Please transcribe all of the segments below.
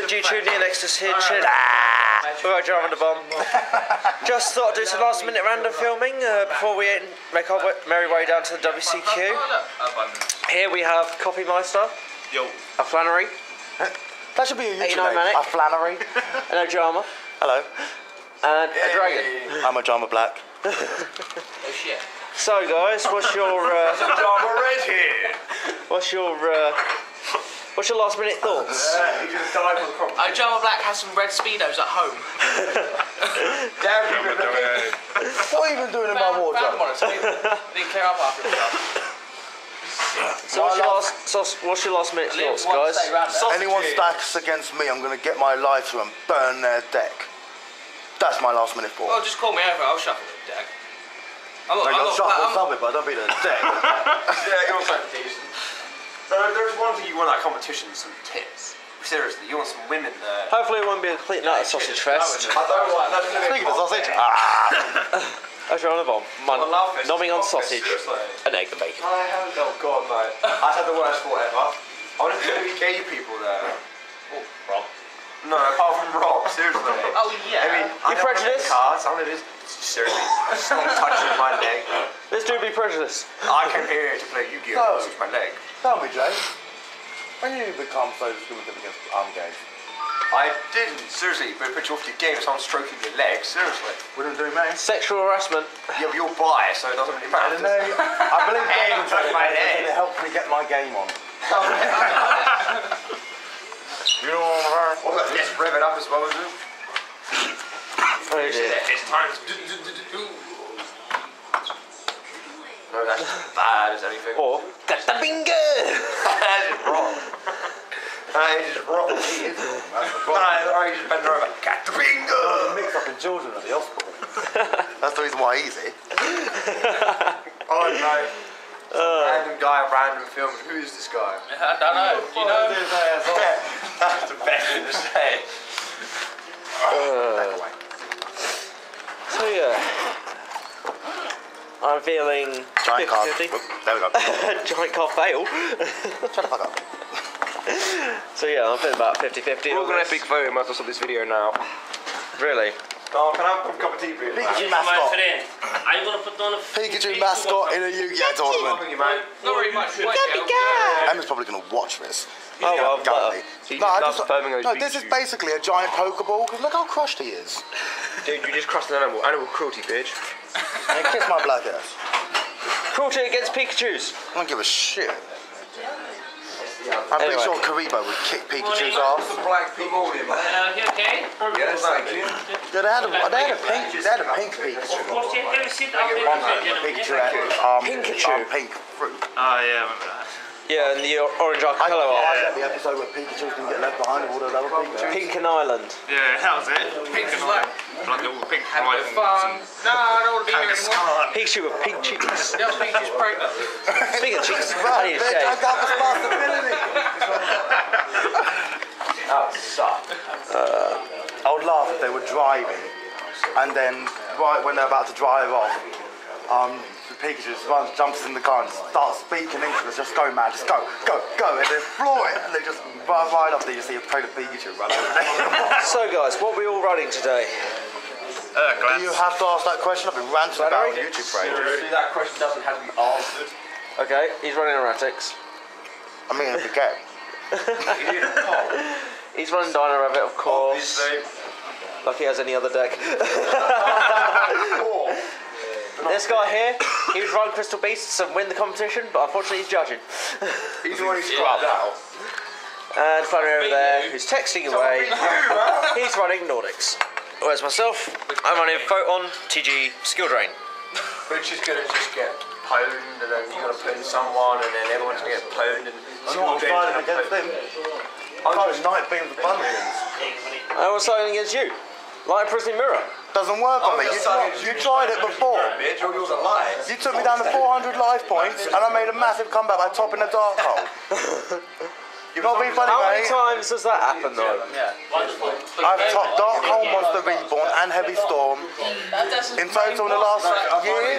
WCQ Neonexudus here, with our drama on the bomb. Just thought I'd do some last minute random filming before we make our merry way down to the WCQ. Here we have Copymeister, a Flannery. That should be a YouTube name. Manic. A Flannery. And a drama. Hello. And a dragon. I'm a drama black. Oh shit. So guys, what's your Drama red here. what's your last minute thoughts? Drama Black has some red speedos at home. What are you even doing in my wardrobe? Didn't clear up after himself. So what's your last minute thoughts, guys? Anyone stacks against me, I'm going to get my lighter and burn their deck. That's my last minute thought. Well, just call me over, I'll shuffle the deck. I'm Shuffle it, but don't be the deck. Yeah, you're so decent. There's one thing you want at competition, some tits. Seriously, you want some women there. Hopefully it won't be a complete night of sausage fest. I don't like that. Speaking of sausage, As you're on the bomb, nomming on sausage, an egg and bacon. Oh god, mate. I had the worst thought ever. I wonder if there's going to be gay people there. Oh, Rob. No, apart from Rob, seriously. Oh yeah. I mean, You're prejudiced? Cards, I mean, seriously, stop touching my leg. This dude be prejudiced. I came here to play Yu-Gi-Oh! No. Touch my leg. tell me, Jay. When did you become so discriminative against gay? I didn't, seriously, but put you off your game, someone stroking your leg, seriously. Wouldn't do me. Sexual harassment. Yeah, but you're bi, so it doesn't really matter. I believe Hey, gaming touch my leg. it helped me get my game on. You know What about this? Rev it up as well as it? Oh dear. It's time to do. No, that's as bad as anything. Or Katabinga! That is wrong. That is wrong. He is wrong. I just bend over. Katabinga! Mix up in children at the hospital. That's the reason why he's here. Oh no. Random guy, random film. Who is this guy? I don't know. Do you know? That's the best thing to say. So yeah, I'm feeling Giant card. 50-50. There we go. Giant car fail. Shut the fuck up. So yeah, I'm feeling about 50-50. We're gonna epic photo. Might as well stop this video now. Really? Oh, can I have a cup of tea, please? Pikachu mascot. Are you gonna put on a Pikachu mascot in a Yu-Gi-Oh tournament. Thank you, mate. Not very much. Emma's probably going to watch this. Oh well, Gummy. He No, loves filming those this is Pikachu. basically a giant Pokeball, because look how crushed he is. Dude, you just crushed an animal. Animal cruelty, bitch. And kiss my black ass. cruelty against Pikachus. I don't give a shit. I'm pretty Anyway. sure Karibo would kick Pikachu's ass. Black people. you okay? Yes, thank you. Yeah, they had a pink Pikachu. Of course, you have to sit up there. One Pikachu had pink fruit. Oh yeah, I remember that. Yeah, and the orange I arcolo get the episode where Pikachu's going to get left behind with all those other Pikachus. Pinken Island. Yeah, that was it. Pink and white. Like little pink and white. Fun. No, I don't want to be here anymore. Pikachu with pink cheeks. That was Pikachu's pregnant. Speaking of cheeks, I Right, need a bitch, I shave. got responsibility. That would suck. I would laugh if they were driving, and then right when they're about to drive off, the Pikachu just runs, jumps in the car and starts speaking English, just go man, just go, and they floor it, and they just run right up there, you see a pregnant Pikachu run over there. So guys, what are we all running today? Do you have to ask that question? I've been ranting about on YouTube for ages. Seriously, that question doesn't have to be answered. Okay, he's running erratics. I mean, if you get. He's running Dino Rabbit, of course. Obviously. Like he has any other deck. This guy here, he would run Crystal Beasts and win the competition, but unfortunately he's judging. He's already scrubbed out. And Flannery over there, who's texting away, he's running Nordics. Whereas myself, I'm running Photon TG Skill Drain. Which is gonna just get pwned, and then you're gonna pwn someone, and then everyone's gonna get pwned, and I'm not fighting against them. I'm fighting Night Beams of Bunnies. I was fighting against you. Light Prism Mirror. Doesn't work on me. You tried it before. bitch, all yours are lies. You took me down to 400 life points, and I made a massive comeback by topping the dark hole. Not being funny, How many mate. times does that happen though? I've topped Dark Hole, Monster Reborn and Heavy Storm in total in the last year,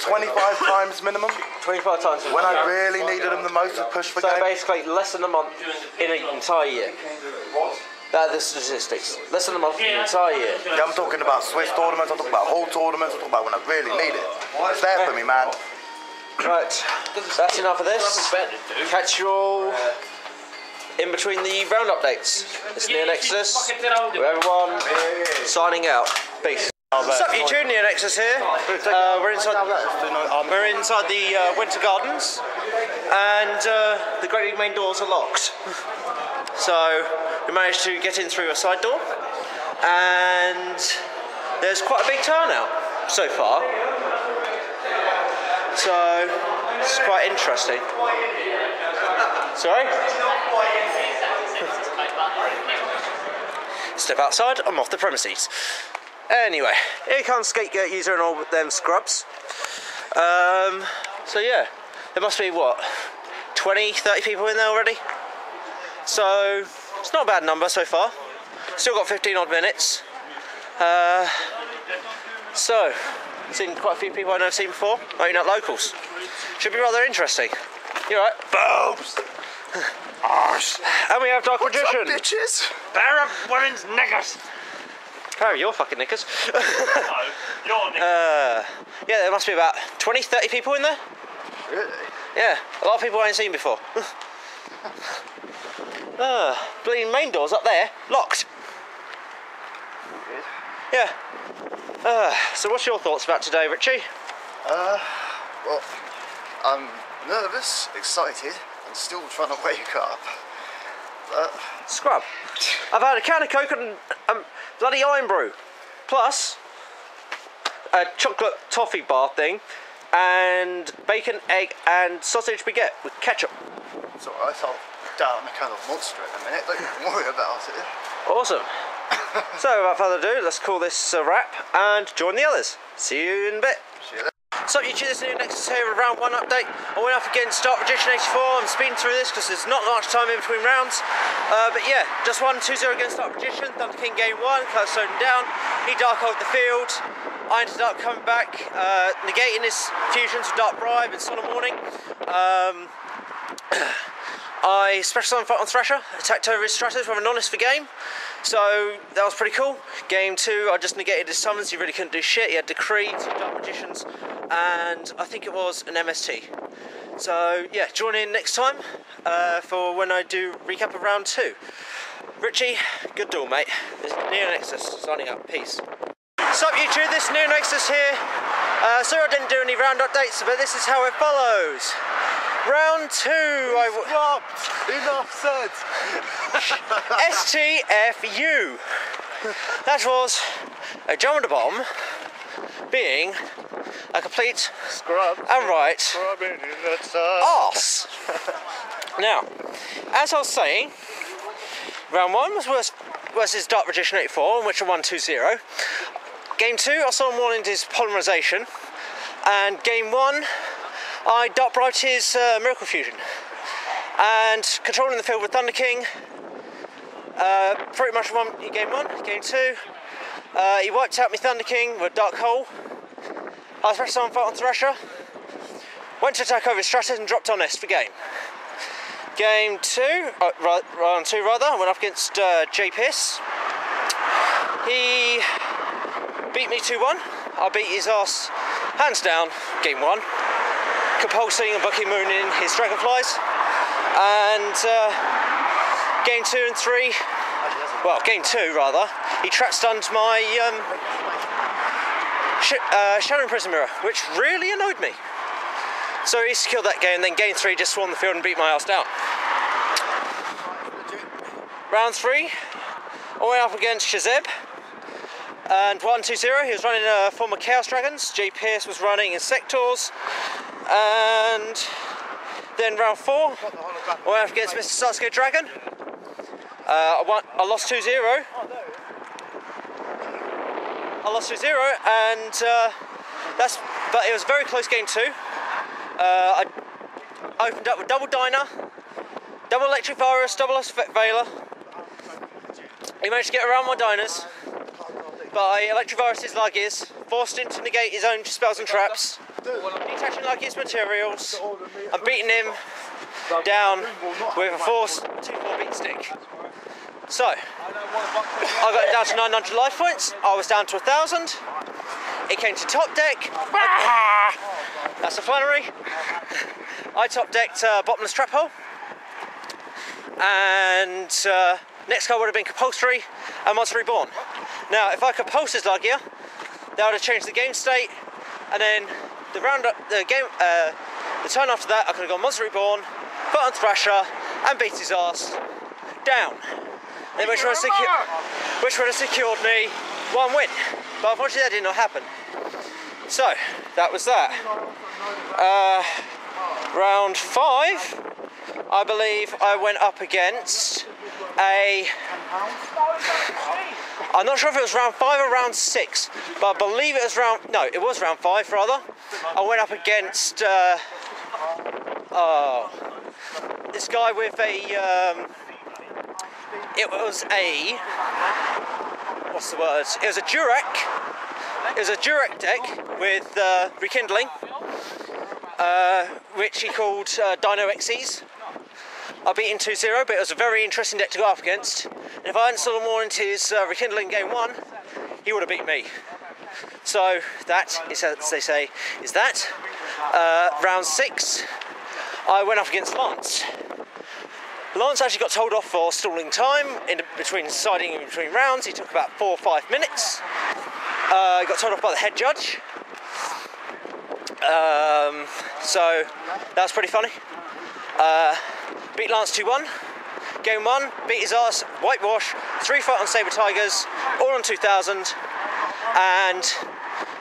25 times minimum. 25 times. When I really needed them the most to push for So game. basically less than a month in an entire year. That are the statistics. Less than a month in an entire year. Yeah, I'm talking about Swiss tournaments, I'm talking about Hall tournaments, I'm talking about when I really need it. It's there for me, man. Right, that's enough of this. Catch you all in between the round updates. It's Neonexudus. Everyone signing out. Peace. What's up, YouTube? Neonexudus here. We're inside the Winter Gardens, and the Great League main doors are locked. So we managed to get in through a side door, and there's quite a big turnout so far. So it's quite interesting. Sorry? Step outside, I'm off the premises. Anyway, here comes Scapegoat User and all them scrubs. So yeah, there must be what, 20, 30 people in there already? So it's not a bad number so far. Still got 15 odd minutes. So, seen quite a few people I've never seen before, maybe not locals. Should be rather interesting. You alright? Boobs! And we have Dark Magician. What's up, bitches? Pair of women's knickers. Pair of your fucking knickers. No, your knickers. Yeah, there must be about 20, 30 people in there. Really? Yeah, a lot of people I ain't seen before. Bleeding main doors up there, locked. Yeah. So what's your thoughts about today, Richie? Well, I'm nervous, excited, and still trying to wake up. Scrub. I've had a can of Coke and bloody iron brew. Plus a chocolate toffee bar thing and bacon, egg and sausage baguette with ketchup. It's alright, I'll down a can of Monster in a minute, don't even worry about it. Awesome. So without further ado, let's call this a wrap and join the others. See you in a bit. See you later. So YouTube, this is Neonexudus here with round 1 update. I went up against Dark Magician 84. I'm speeding through this because there's not much time in between rounds. But yeah, just won 2-0 against Dark Magician. Thunder King game 1, kind of slowed him down. He dark holed the field. I ended up coming back, negating his fusions with Dark Bribe and Solemn Warning. I special summon on Thresher, attacked over his stratos with a non-ist for game. So that was pretty cool. Game 2, I just negated his summons, he really couldn't do shit. He had Decree, 2 Dark Magicians, and I think it was an MST. So yeah, join in next time for when I do recap of round 2. Richie, good duel, mate. This is Neonexudus signing out. Peace. What's up, YouTube? This is Neonexudus here. Sorry I didn't do any round updates, but this is how it follows. Round 2, Enough said. STFU. That was a Jump the Bomb being a complete Scrub. and right Scrubbing in the sun. arse. Now, as I was saying, round 1 was versus Dark Magician 84, in which I won 2-0. Game 2, I saw him wanting his polymerization, and game 1, I Dark Bribed his Miracle Fusion. And controlling the field with Thunder King, pretty much won game 1. Game 2, he wiped out my Thunder King with Dark Hole. I was pressed on fight on Thresher, went to attack over his stratus and dropped on Est for game. Game 2, round 2 rather, I went up against J Piss. He beat me 2-1. I beat his ass hands down, game 1. Compulsing and Bucky Mooning his Dragonflies. And game 2 and 3, well, game 2 rather, he trap stunned my Shadow Prison Mirror, which really annoyed me. So he killed that game, and then game 3 just swarmed the field and beat my ass down. Round 3, I went up against Shazeb and won 2-0. He was running a form of Chaos Dragons. J Pierce was running Insectors. And then round 4, I went up against Mr. Sasuke Dragon. I lost 2-0. I lost 2-0, and but it was a very close game 2. I opened up with double Diner, double electric virus, double Veiler. He managed to get around my diners by electric virus's Luggies, forced him to negate his own spells and traps, detaching Luggies materials, and beating him down with a force 2-4 beat stick. So, I got it down to 900 life points, I was down to 1,000, it came to top deck, that's a Flannery, I top decked Bottomless Trap Hole, and next card would have been Compulsory and Monster Reborn. Now, if I could pulse his Lugia, that would have changed the game state, and then the turn after that, I could have gone Monster Reborn, put on Thrasher, and beat his ass down. Then which would have secured me 1 win. But unfortunately that did not happen. So, that was that. Round 5, I believe I went up against I'm not sure if it was round 5 or round 6, but I believe it was round 5 rather. I went up against this guy with it was a Durek deck with Rekindling, which he called Dino Xyz. I beat him 2-0, but it was a very interesting deck to go up against. And if I hadn't sold more into his Rekindling game 1, he would have beat me. So that is, as they say, is that. Round 6, I went up against Lance. Lance actually got told off for stalling time siding in between rounds. He took about 4 or 5 minutes. He got told off by the head judge. So that was pretty funny. Beat Lance 2-1. Game 1, beat his ass, whitewash, 3 fight on Saber Tigers, all on 2,000, and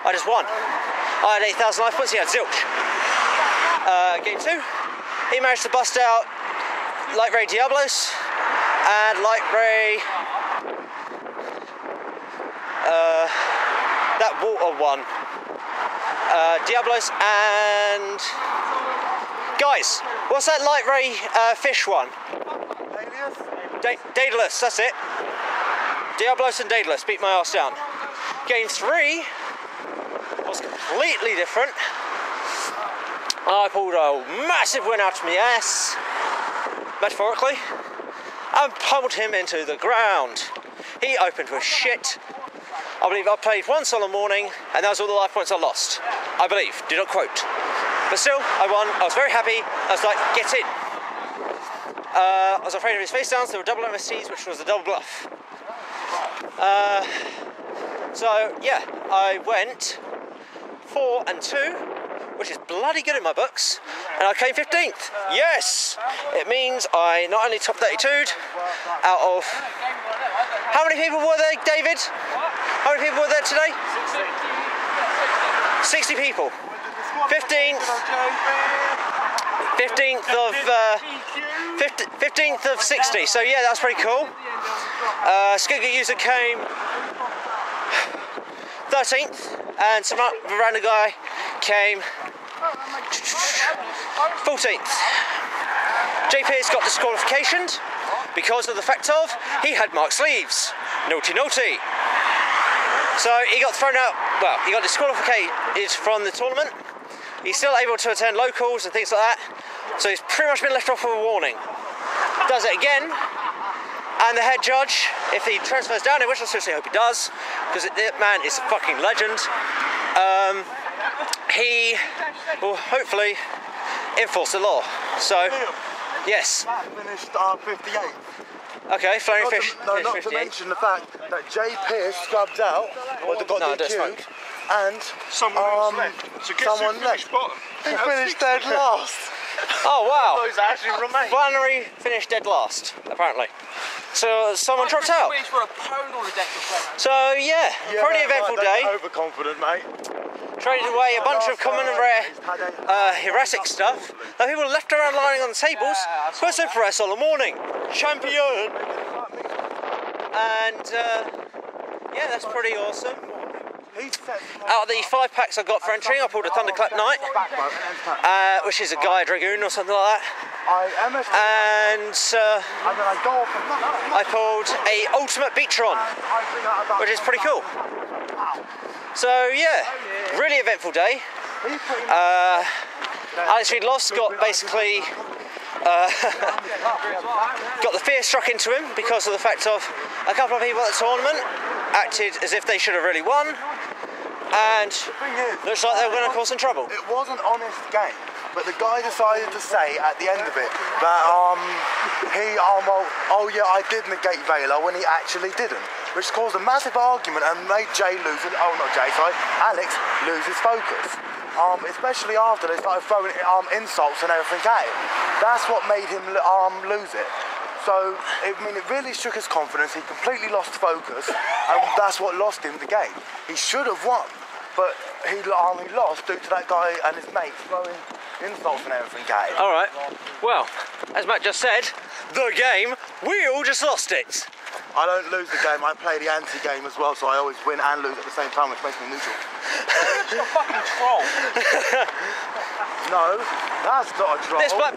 I just won. I had 8,000 life points, he had zilch. Game 2, he managed to bust out Light Ray Diablos and Light Ray that water one. Diablos and guys, what's that Light Ray fish one? Daedalus, that's it. Diablos and Daedalus beat my ass down. Game 3 was completely different. I pulled a massive win out of my ass, metaphorically, and pummeled him into the ground. He opened with shit. I believe I played 1 solo morning, and that was all the life points I lost. I believe, do not quote. But still, I won. I was very happy. I was like, get in. I was afraid of his face downs. There were double MSTs, which was a double bluff. So yeah, I went 4-2, which is bloody good in my books, and I came 15th. Yes, it means I not only top 32'd out of how many people were there, David? How many people were there today? 60 people. 15th of 60, so yeah, that's pretty cool. Skigger user came 13th, and some random guy came 14th. JP's got disqualificated because of the fact of he had marked sleeves. Naughty, naughty. So he got thrown out, well, he got disqualified from the tournament. He's still able to attend locals and things like that, so he's pretty much been left off with a warning. Does it again, and the head judge, if he transfers down it, which I seriously hope he does, because that man is a fucking legend, he will hopefully enforce the law. So, yes. Finished 58. Okay, Flaring Fish. No, not to mention the fact that Jay Pierce scrubbed out, or got DQ'd, and someone left. He finished dead last. Oh wow! Those actually remain. Flannery finished dead last, apparently. So someone dropped out. So yeah, pretty eventful day. Overconfident, mate. Traded away a bunch of common and rare Jurassic stuff. Now people left around lying on the tables. First in for us all the morning. Champion! And yeah, that's pretty awesome. Out of the 5 packs I got for entering, I pulled a Thunderclap Knight, which is a Gaia Dragoon or something like that. I MS and and then I go off and I pulled a ultimate Beatron, I bring out about which is pretty cool. So yeah, really eventful day. Alex Reid Lost got basically got the fear struck into him because of the fact of a couple of people at the tournament acted as if they should have really won, and looks like they were going to cause some trouble. It was an honest game, but the guy decided to say at the end of it that oh yeah, I did negate Vela when he actually didn't, which caused a massive argument and made Alex lose his focus. Especially after they started throwing insults and everything at him. That's what made him lose it. So, I mean, it really shook his confidence. He completely lost focus, and that's what lost him the game. He should have won, but he lost due to that guy and his mates throwing insults and everything at him. All right. Well, as Matt just said, the game, we all just lost it. I don't lose the game, I play the anti-game as well, so I always win and lose at the same time, which makes me neutral. You're a fucking troll. No, that's not a troll. This black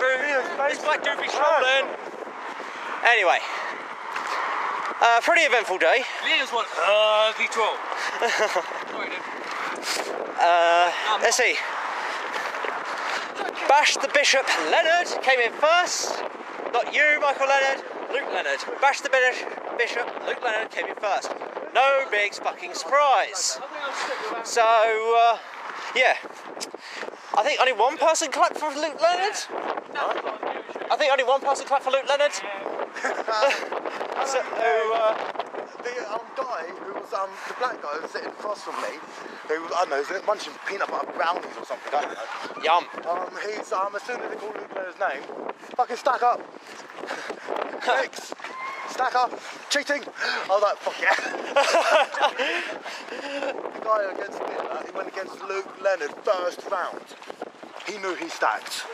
dude be trolling. Anyway, pretty eventful day. Liam's one ugly troll. Sorry, dude. Let's see. Bash the Bishop Leonard came in first. Not you, Michael Leonard. Luke Leonard. Bash the Bishop, Luke Leonard came in first. No big fucking surprise. So, yeah. I think only one person clapped for Luke Leonard. I think only one person clapped for Luke Leonard. So, the guy who was the black guy who was sitting across from me, who I don't know, he was munching peanut butter brownies or something, I don't know. Yum. He's as soon as they call Luke Leonard's name, fucking stack up. Thanks. Stack up. Cheating. I was like, fuck yeah. The guy against me, he went against Luke Leonard first round. He knew he stacked.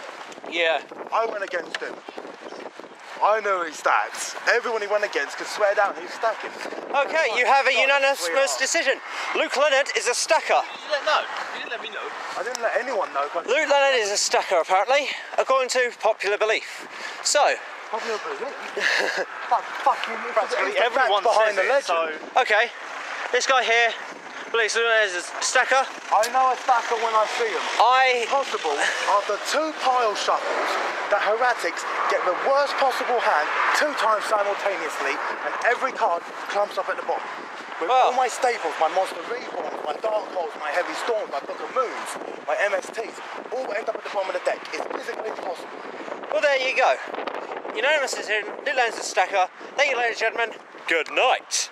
Yeah. I went against him. I know he stacks. Everyone he went against could swear down he's stacking. Okay, you have a unanimous decision. Luke Leonard is a stacker. You didn't let me know. I didn't let anyone know. Luke Leonard is a stacker, apparently, according to popular belief. So, Popular belief? Fucking Practically everyone behind says the it, legend. so... okay, this guy here believes Luke Leonard is a stacker. I know a stacker when I see him. It's possible, after 2 pile shuffles, that Heretics get the worst possible hand 2 times simultaneously, and every card clumps up at the bottom. With all my staples, my Monster Reborns, my Dark Holes, my Heavy Storms, my Book of Moons, my MSTs, all end up at the bottom of the deck. It's physically impossible. Well, there you go. Unanimous decision, Luke Leonard's a stacker. Thank you, ladies and gentlemen. Good night.